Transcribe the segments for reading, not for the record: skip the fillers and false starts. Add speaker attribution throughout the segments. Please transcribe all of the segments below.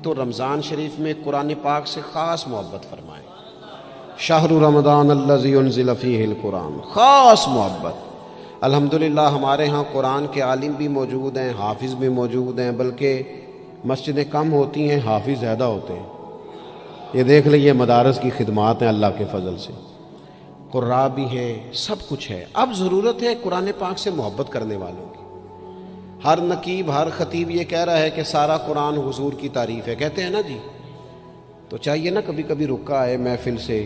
Speaker 1: تو رمضان شریف میں قرآن پاک سے خاص محبت فرمائیں. شہر رمضان الذی انزل فیہ القرآن، خاص محبت. الحمدللہ ہمارے ہاں قرآن کے عالم بھی موجود ہیں، حافظ بھی موجود ہیں، بلکہ مسجدیں کم ہوتی ہیں، حافظ زیادہ ہوتے ہیں. یہ دیکھ لئے مدارس کی خدمات ہیں اللہ کے فضل سے، قراء بھی ہیں، سب کچھ ہے. اب ضرورت ہے قرآن پاک سے محبت کرنے والوں کی. ہر نقیب ہر خطیب یہ کہہ رہا ہے کہ سارا قرآن حضور کی تعریف ہے، کہتے ہیں نا جی. تو چاہیے نا کبھی کبھی رکا آئے محفل سے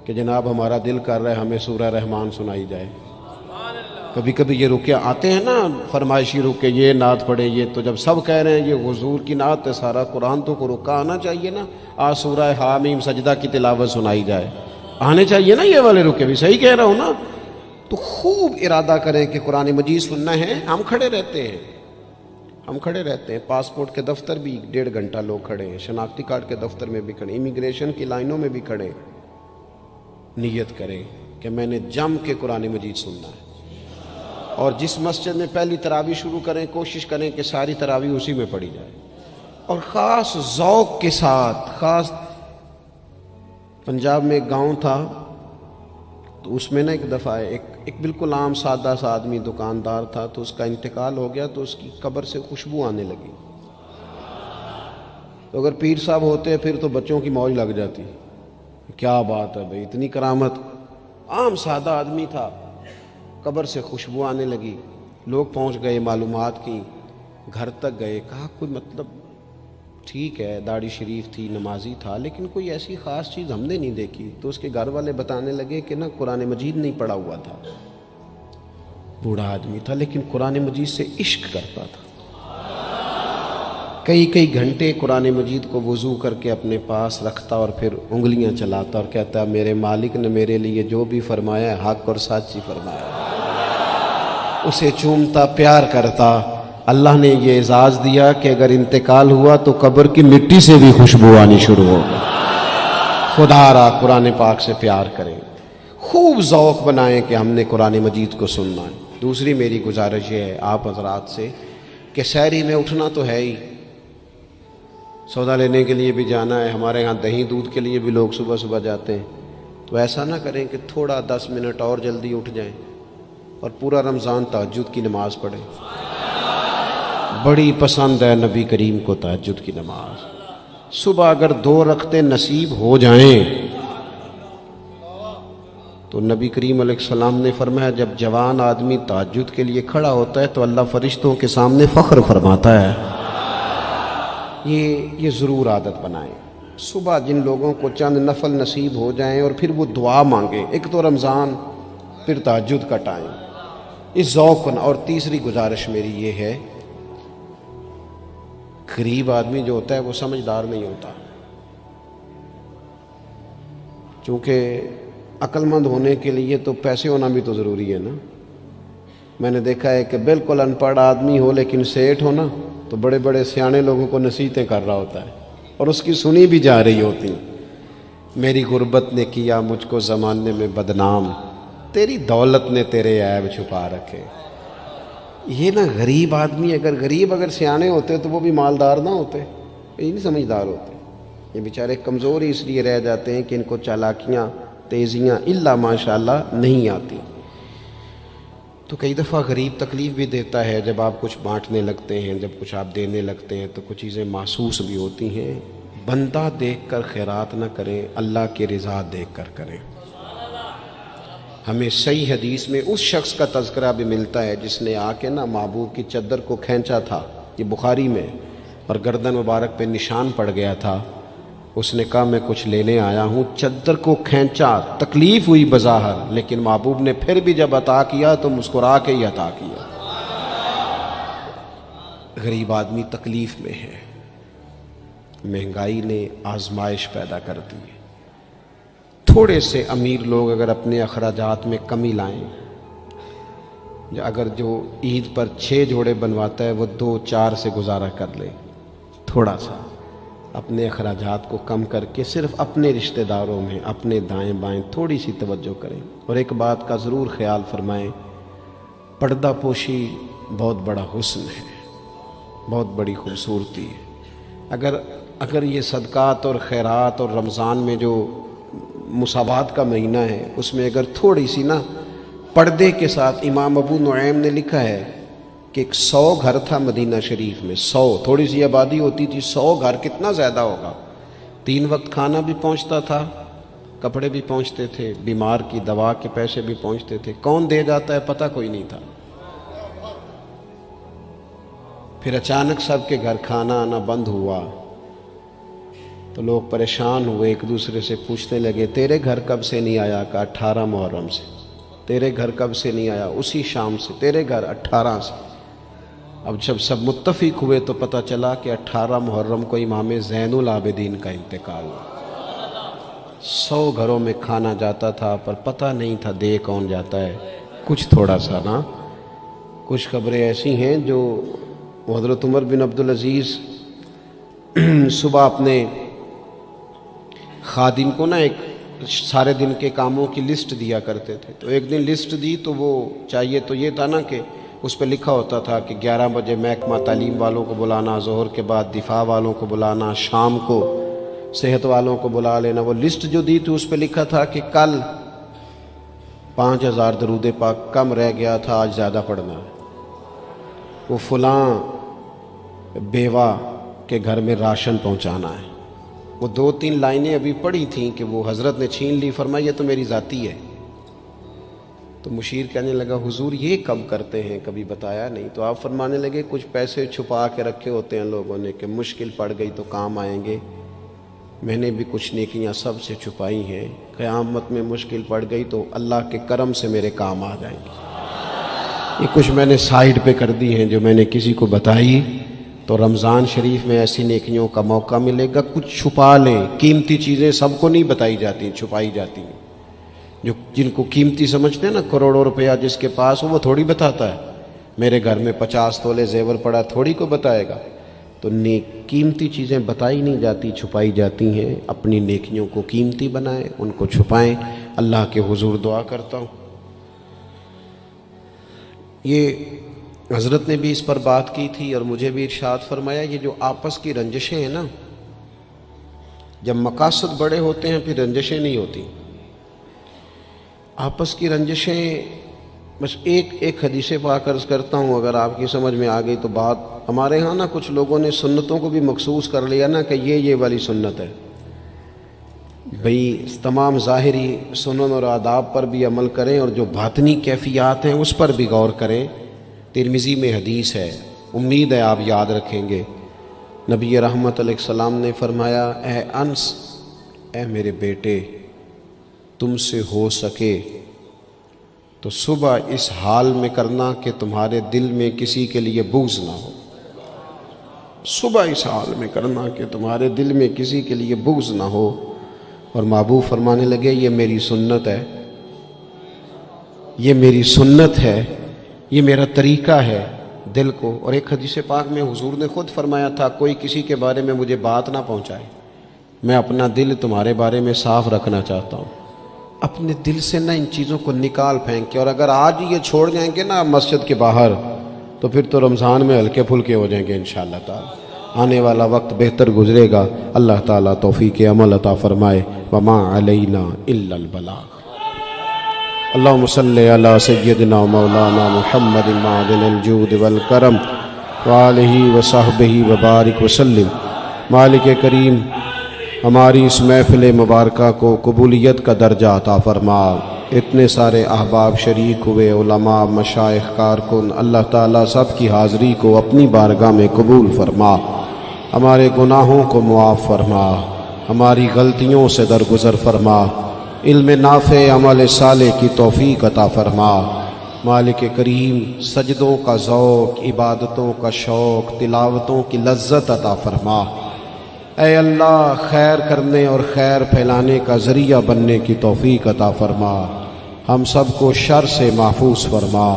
Speaker 1: کہ جناب ہمارا دل کر رہا ہے ہمیں سورہ رحمان سنائی جائے. کبھی کبھی یہ رکے آتے ہیں نا فرمائشی رکے، یہ نعت پڑھے. یہ تو جب سب کہہ رہے ہیں یہ حضور کی نعت ہے سارا قرآن، تو کو رکا آنا چاہیے نا. آج سورہ حامیم سجدہ کی تلاوت سنائی جائے، آنے چاہیے نا یہ والے رکے بھی. صحیح کہہ رہا ہوں نا؟ تو خوب ارادہ کریں کہ قرآن مجید سننا ہے. ہم کھڑے رہتے ہیں، ہم کھڑے رہتے ہیں. پاسپورٹ کے دفتر بھی 1.5 گھنٹہ لوگ کھڑے ہیں، شناختی کارڈ کے دفتر میں بھی کھڑے، امیگریشن کی لائنوں میں بھی کھڑے. نیت کریں کہ میں نے جم کے قرآن مجید سننا ہے. اور جس مسجد میں پہلی تراویح شروع کریں کوشش کریں کہ ساری تراویح اسی میں پڑھی جائے، اور خاص ذوق کے ساتھ. خاص پنجاب میں ایک گاؤں تھا، تو اس میں نا ایک دفعہ ایک بالکل عام سادہ سا آدمی دکاندار تھا، تو اس کا انتقال ہو گیا، تو اس کی قبر سے خوشبو آنے لگی. تو اگر پیر صاحب ہوتے پھر تو بچوں کی موج لگ جاتی. کیا بات ہے بھئی، اتنی کرامت. عام سادہ آدمی تھا، قبر سے خوشبو آنے لگی. لوگ پہنچ گئے، معلومات کی، گھر تک گئے. کہا کوئی مطلب ٹھیک ہے داڑھی شریف تھی، نمازی تھا، لیکن کوئی ایسی خاص چیز ہم نے نہیں دیکھی. تو اس کے گھر والے بتانے لگے کہ نا قرآن مجید نہیں پڑھا ہوا تھا. بوڑھا آدمی تھا لیکن قرآن مجید سے عشق کرتا تھا. کئی گھنٹے قرآن مجید کو وضو کر کے اپنے پاس رکھتا اور پھر انگلیاں چلاتا اور کہتا میرے مالک نے میرے لیے جو بھی فرمایا ہے حق اور سچ ہی فرمایا. اسے چومتا، پیار کرتا. اللہ نے یہ اعزاز دیا کہ اگر انتقال ہوا تو قبر کی مٹی سے بھی خوشبو آنی شروع ہو گئی. خدا را قرآن پاک سے پیار کریں، خوب ذوق بنائیں کہ ہم نے قرآن مجید کو سننا ہے. دوسری میری گزارش یہ ہے آپ حضرات سے کہ سحری میں اٹھنا تو ہے ہی، سودا لینے کے لیے بھی جانا ہے. ہمارے ہاں دہی دودھ کے لیے بھی لوگ صبح صبح جاتے ہیں. تو ایسا نہ کریں کہ تھوڑا 10 منٹ اور جلدی اٹھ جائیں اور پورا رمضان تہجد کی نماز پڑھیں. بڑی پسند ہے نبی کریم کو تہجد کی نماز. صبح اگر 2 رکعتیں نصیب ہو جائیں تو نبی کریم علیہ السلام نے فرمایا جب جوان آدمی تہجد کے لیے کھڑا ہوتا ہے تو اللہ فرشتوں کے سامنے فخر فرماتا ہے. یہ ضرور عادت بنائیں. صبح جن لوگوں کو چند نفل نصیب ہو جائیں اور پھر وہ دعا مانگیں. ایک تو رمضان، پھر تہجد کا ٹائم، اس ذوق. اور تیسری گزارش میری یہ ہے، غریب آدمی جو ہوتا ہے وہ سمجھدار نہیں ہوتا، چونکہ عقل مند ہونے کے لیے تو پیسے ہونا بھی تو ضروری ہے نا. میں نے دیکھا ہے کہ بالکل ان پڑھ آدمی ہو لیکن سیٹھ ہو نا تو بڑے بڑے سیانے لوگوں کو نصیحتیں کر رہا ہوتا ہے اور اس کی سنی بھی جا رہی ہوتی. میری غربت نے کیا مجھ کو زمانے میں بدنام، تیری دولت نے تیرے عیب چھپا رکھے. یہ نا غریب آدمی، اگر سیانے ہوتے تو وہ بھی مالدار نہ ہوتے، یہ نہیں سمجھدار ہوتے. یہ بیچارے کمزور ہی اس لیے رہ جاتے ہیں کہ ان کو چالاکیاں، تیزیاں الا ماشاءاللہ نہیں آتی. تو کئی دفعہ غریب تکلیف بھی دیتا ہے. جب آپ کچھ بانٹنے لگتے ہیں، جب کچھ آپ دینے لگتے ہیں تو کچھ چیزیں محسوس بھی ہوتی ہیں. بندہ دیکھ کر خیرات نہ کریں، اللہ کی رضا دیکھ کر کریں. ہمیں صحیح حدیث میں اس شخص کا تذکرہ بھی ملتا ہے جس نے آ کے نا محبوب کی چادر کو کھینچا تھا، یہ بخاری میں، اور گردن مبارک پہ نشان پڑ گیا تھا. اس نے کہا میں کچھ لینے آیا ہوں. چادر کو کھینچا، تکلیف ہوئی بظاہر، لیکن محبوب نے پھر بھی جب عطا کیا تو مسکرا کے ہی عطا کیا. غریب آدمی تکلیف میں ہے، مہنگائی نے آزمائش پیدا کر دی. تھوڑے سے امیر لوگ اگر اپنے اخراجات میں کمی لائیں، اگر جو عید پر 6 جوڑے بنواتا ہے وہ 2-4 سے گزارا کر لے، تھوڑا سا اپنے اخراجات کو کم کر کے صرف اپنے رشتہ داروں میں، اپنے دائیں بائیں تھوڑی سی توجہ کریں. اور ایک بات کا ضرور خیال فرمائیں، پردہ پوشی بہت بڑا حسن ہے، بہت بڑی خوبصورتی ہے. اگر اگر یہ صدقات اور خیرات اور رمضان میں جو مساوات کا مہینہ ہے اس میں اگر تھوڑی سی نا پردے کے ساتھ، امام ابو نعیم نے لکھا ہے کہ 100 گھر تھا مدینہ شریف میں، 100 تھوڑی سی آبادی ہوتی تھی، 100 گھر کتنا زیادہ ہوگا، 3 وقت کھانا بھی پہنچتا تھا، کپڑے بھی پہنچتے تھے، بیمار کی دوا کے پیسے بھی پہنچتے تھے، کون دے جاتا ہے پتہ کوئی نہیں تھا۔ پھر اچانک سب کے گھر کھانا آنا بند ہوا تو لوگ پریشان ہوئے، ایک دوسرے سے پوچھنے لگے تیرے گھر کب سے نہیں آیا؟ کہ 18 محرم سے۔ تیرے گھر کب سے نہیں آیا؟ اسی شام سے۔ تیرے گھر 18 سے۔ اب جب سب متفق ہوئے تو پتہ چلا کہ 18 محرم کو امام زین العابدین کا انتقال ہوا۔ 100 گھروں میں کھانا جاتا تھا پر پتہ نہیں تھا دے کون جاتا ہے، کچھ تھوڑا سا نا۔ کچھ خبریں ایسی ہیں جو حضرت عمر بن عبدالعزیز صبح اپنے خادم کو نا ایک سارے دن کے کاموں کی لسٹ دیا کرتے تھے، تو ایک دن لسٹ دی تو وہ چاہیے تو یہ تھا نا کہ اس پہ لکھا ہوتا تھا کہ 11 بجے محکمہ تعلیم والوں کو بلانا، ظہر کے بعد دفاع والوں کو بلانا، شام کو صحت والوں کو بلا لینا۔ وہ لسٹ جو دی تھی اس پہ لکھا تھا کہ کل 5000 درود پاک کم رہ گیا تھا، آج زیادہ پڑھنا ہے۔ وہ فلاں بیوہ کے گھر میں راشن پہنچانا ہے۔ وہ 2-3 لائنیں ابھی پڑھی تھیں کہ وہ حضرت نے چھین لی، فرمایا یہ تو میری ذاتی ہے۔ تو مشیر کہنے لگا حضور یہ کب کرتے ہیں، کبھی بتایا نہیں۔ تو آپ فرمانے لگے کچھ پیسے چھپا کے رکھے ہوتے ہیں لوگوں نے کہ مشکل پڑ گئی تو کام آئیں گے، میں نے بھی کچھ نیکیاں سب سے چھپائی ہیں، قیامت میں مشکل پڑ گئی تو اللہ کے کرم سے میرے کام آ جائیں گے۔ یہ کچھ میں نے سائیڈ پہ کر دی ہیں جو میں نے کسی کو بتائی، تو رمضان شریف میں ایسی نیکیوں کا موقع ملے گا۔ کچھ چھپا لیں، قیمتی چیزیں سب کو نہیں بتائی جاتی، چھپائی جاتی ہیں۔ جو جن کو قیمتی سمجھتے ہیں نا، کروڑوں روپیہ جس کے پاس ہو وہ تھوڑی بتاتا ہے، میرے گھر میں 50 تولے زیور پڑا، تھوڑی کو بتائے گا۔ تو قیمتی چیزیں بتائی نہیں جاتی، چھپائی جاتی ہیں۔ اپنی نیکیوں کو قیمتی بنائیں، ان کو چھپائیں۔ اللہ کے حضور دعا کرتا ہوں، یہ حضرت نے بھی اس پر بات کی تھی اور مجھے بھی ارشاد فرمایا، یہ جو آپس کی رنجشیں ہیں نا، جب مقاصد بڑے ہوتے ہیں پھر رنجشیں نہیں ہوتی۔ آپس کی رنجشیں، بس ایک حدیث پاک عرض کرتا ہوں، اگر آپ کی سمجھ میں آ گئی تو بات۔ ہمارے ہاں نا کچھ لوگوں نے سنتوں کو بھی مخصوص کر لیا نا کہ یہ والی سنت ہے۔ بھئی تمام ظاہری سنن اور آداب پر بھی عمل کریں اور جو باطنی کیفیات ہیں اس پر بھی غور کریں۔ ترمذی میں حدیث ہے، امید ہے آپ یاد رکھیں گے۔ نبی رحمت علیہ السلام نے فرمایا، اے انس، اے میرے بیٹے، تم سے ہو سکے تو صبح اس حال میں کرنا کہ تمہارے دل میں کسی کے لیے بغض نہ ہو۔ صبح اس حال میں کرنا کہ تمہارے دل میں کسی کے لیے بغض نہ ہو۔ اور محبوب فرمانے لگے، یہ میری سنت ہے، یہ میری سنت ہے، یہ میرا طریقہ ہے دل کو۔ اور ایک حدیث پاک میں حضور نے خود فرمایا تھا، کوئی کسی کے بارے میں مجھے بات نہ پہنچائے، میں اپنا دل تمہارے بارے میں صاف رکھنا چاہتا ہوں۔ اپنے دل سے نہ ان چیزوں کو نکال پھینک کے، اور اگر آج یہ چھوڑ جائیں گے نا مسجد کے باہر تو پھر تو رمضان میں ہلکے پھلکے ہو جائیں گے انشاءاللہ تعالی۔ آنے والا وقت بہتر گزرے گا۔ اللہ تعالیٰ توفیق عمل عطا فرمائے۔ وما علینا الا البلاغ۔ اللہم صلی علی سیدنا مولانا محمد معدن الجود والکرم وآلہ وصحبہ وبارک وسلم۔ مالک کریم، ہماری اس محفل مبارکہ کو قبولیت کا درجہ عطا فرما۔ اتنے سارے احباب شریک ہوئے، علماء، مشائخ، کارکن، اللہ تعالیٰ سب کی حاضری کو اپنی بارگاہ میں قبول فرما۔ ہمارے گناہوں کو معاف فرما، ہماری غلطیوں سے درگزر فرما، علم نافع، عمل صالح کی توفیق عطا فرما۔ مالک کریم، سجدوں کا ذوق، عبادتوں کا شوق، تلاوتوں کی لذت عطا فرما۔ اے اللہ، خیر کرنے اور خیر پھیلانے کا ذریعہ بننے کی توفیق عطا فرما۔ ہم سب کو شر سے محفوظ فرما۔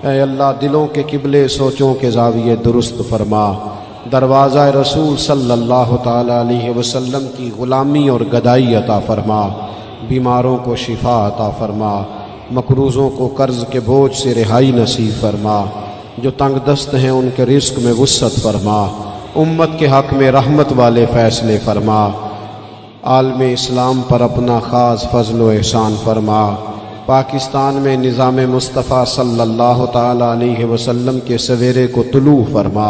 Speaker 1: اے اللہ، دلوں کے قبلے، سوچوں کے زاویے درست فرما۔ دروازہ رسول صلی اللہ تعالی علیہ وسلم کی غلامی اور گدائی عطا فرما۔ بیماروں کو شفا عطا فرما، مقروضوں کو قرض کے بوجھ سے رہائی نصیب فرما، جو تنگ دست ہیں ان کے رزق میں وسعت فرما۔ امت کے حق میں رحمت والے فیصلے فرما، عالم اسلام پر اپنا خاص فضل و احسان فرما، پاکستان میں نظام مصطفیٰ صلی اللہ تعالیٰ علیہ وسلم کے سویرے کو طلوع فرما،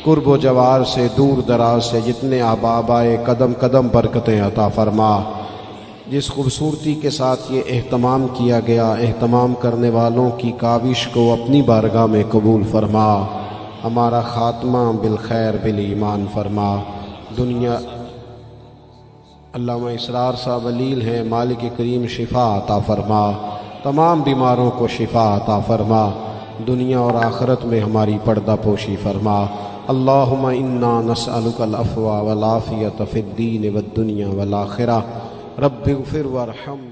Speaker 1: قرب و جوار سے دور دراز سے جتنے احباب آئے قدم قدم برکتیں عطا فرما۔ جس خوبصورتی کے ساتھ یہ اہتمام کیا گیا، اہتمام کرنے والوں کی کاوش کو اپنی بارگاہ میں قبول فرما، ہمارا خاتمہ بالخیر بالایمان فرما۔ دنیا علامہ اسرار صاحب علیل ہیں، مالک کریم شفا عطا فرما، تمام بیماروں کو شفا عطا فرما، دنیا اور آخرت میں ہماری پردہ پوشی فرما۔ اللہم انا نسألک العفو والعافیۃ فی الدین والدنیا والآخرہ، رب اغفر وارحم